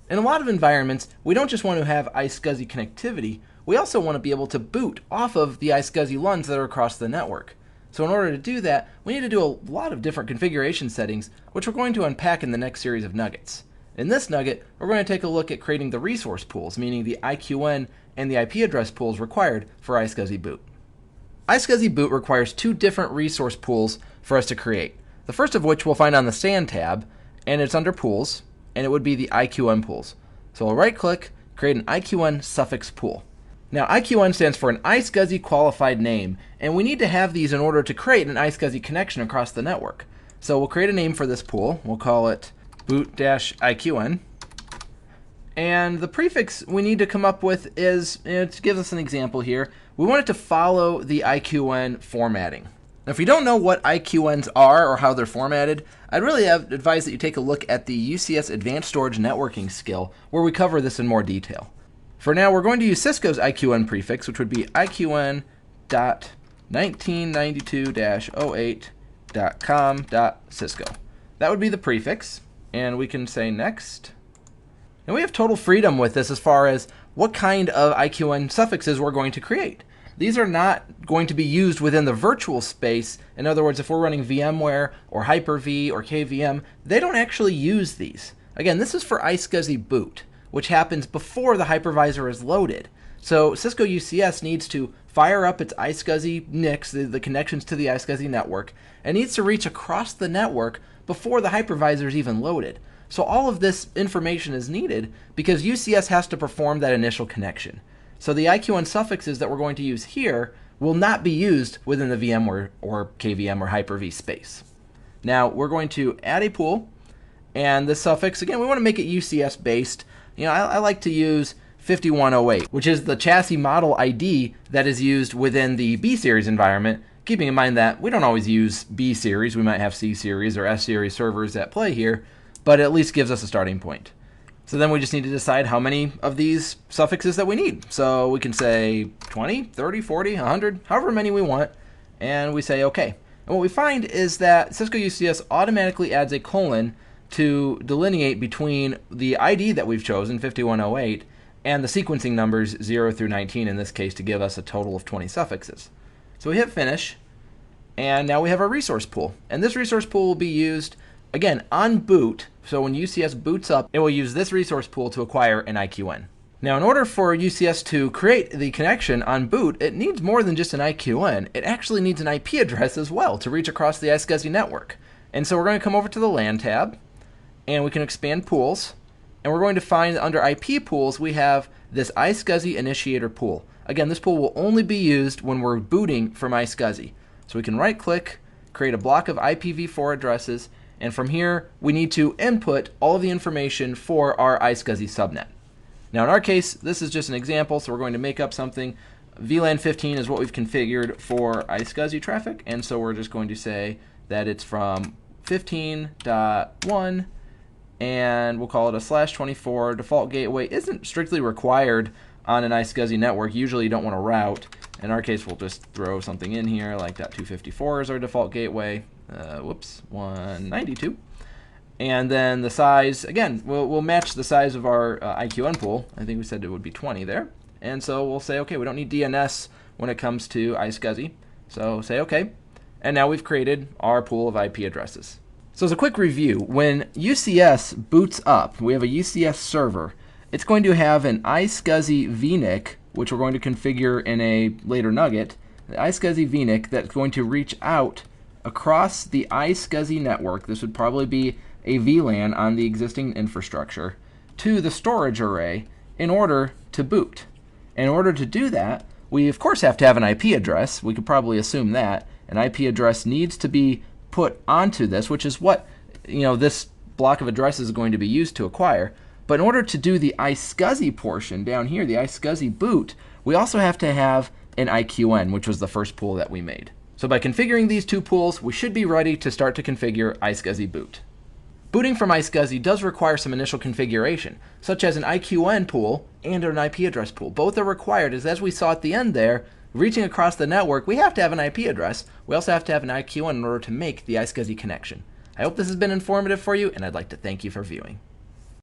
In a lot of environments, we don't just want to have iSCSI connectivity, we also want to be able to boot off of the iSCSI LUNs that are across the network. So in order to do that, we need to do a lot of different configuration settings, which we're going to unpack in the next series of nuggets. In this nugget, we're going to take a look at creating the resource pools, meaning the IQN and the IP address pools required for iSCSI boot. iSCSI boot requires two different resource pools for us to create. The first of which we'll find on the SAN tab, and it's under pools, and it would be the IQN pools. So I'll right click, create an IQN suffix pool. Now IQN stands for an iSCSI qualified name, and we need to have these in order to create an iSCSI connection across the network. So we'll create a name for this pool. We'll call it boot-IQN. And the prefix we need to come up with is, it gives us an example here, we want it to follow the IQN formatting. Now, if you don't know what IQNs are or how they're formatted, I'd really advise that you take a look at the UCS Advanced Storage Networking skill, where we cover this in more detail. For now, we're going to use Cisco's IQN prefix, which would be IQN.1992-08.com.Cisco. That would be the prefix, and we can say next. And we have total freedom with this as far as what kind of IQN suffixes we're going to create. These are not going to be used within the virtual space. In other words, if we're running VMware or Hyper-V or KVM, they don't actually use these. Again, this is for iSCSI boot, which happens before the hypervisor is loaded. So Cisco UCS needs to fire up its iSCSI NICs, the connections to the iSCSI network, and needs to reach across the network before the hypervisor is even loaded. So all of this information is needed because UCS has to perform that initial connection. So the IQN suffixes that we're going to use here will not be used within the VMware or KVM or Hyper-V space. Now we're going to add a pool, and the suffix, again, we want to make it UCS based. I like to use 5108, which is the chassis model ID that is used within the B series environment, keeping in mind that we don't always use B series. We might have C series or S series servers at play here, but it at least gives us a starting point. So then we just need to decide how many of these suffixes that we need. So we can say 20, 30, 40, 100, however many we want, and we say OK. And what we find is that Cisco UCS automatically adds a colon to delineate between the ID that we've chosen, 5108, and the sequencing numbers 0 through 19 in this case to give us a total of 20 suffixes. So we hit finish, and now we have our resource pool. And this resource pool will be used, again, on boot. So when UCS boots up, it will use this resource pool to acquire an IQN. Now, in order for UCS to create the connection on boot, it needs more than just an IQN. It actually needs an IP address as well to reach across the iSCSI network. And so we're going to come over to the LAN tab, and we can expand pools. And we're going to find under IP pools, we have this iSCSI initiator pool. Again, this pool will only be used when we're booting from iSCSI. So we can right-click, create a block of IPv4 addresses, and from here, we need to input all of the information for our iSCSI subnet. Now in our case, this is just an example, so we're going to make up something. VLAN 15 is what we've configured for iSCSI traffic, and so we're just going to say that it's from 15.1, and we'll call it a /24. Default gateway isn't strictly required on an iSCSI network. Usually you don't want to route. In our case, we'll just throw something in here like .254 is our default gateway. 192. And then the size, again, we'll match the size of our IQN pool. I think we said it would be 20 there. And so we'll say, okay, we don't need DNS when it comes to iSCSI. So say okay. And now we've created our pool of IP addresses. So as a quick review, when UCS boots up, we have a UCS server. It's going to have an iSCSI VNIC, which we're going to configure in a later nugget. The iSCSI VNIC that's going to reach out across the iSCSI network, this would probably be a VLAN on the existing infrastructure, to the storage array in order to boot. In order to do that, we of course have to have an IP address. We could probably assume that. An IP address needs to be put onto this, which is what this block of addresses is going to be used to acquire. But in order to do the iSCSI portion down here, the iSCSI boot, we also have to have an IQN, which was the first pool that we made. So by configuring these two pools, we should be ready to start to configure iSCSI boot. Booting from iSCSI does require some initial configuration, such as an IQN pool and an IP address pool. Both are required, as we saw at the end there, reaching across the network, we have to have an IP address. We also have to have an IQN in order to make the iSCSI connection. I hope this has been informative for you, and I'd like to thank you for viewing.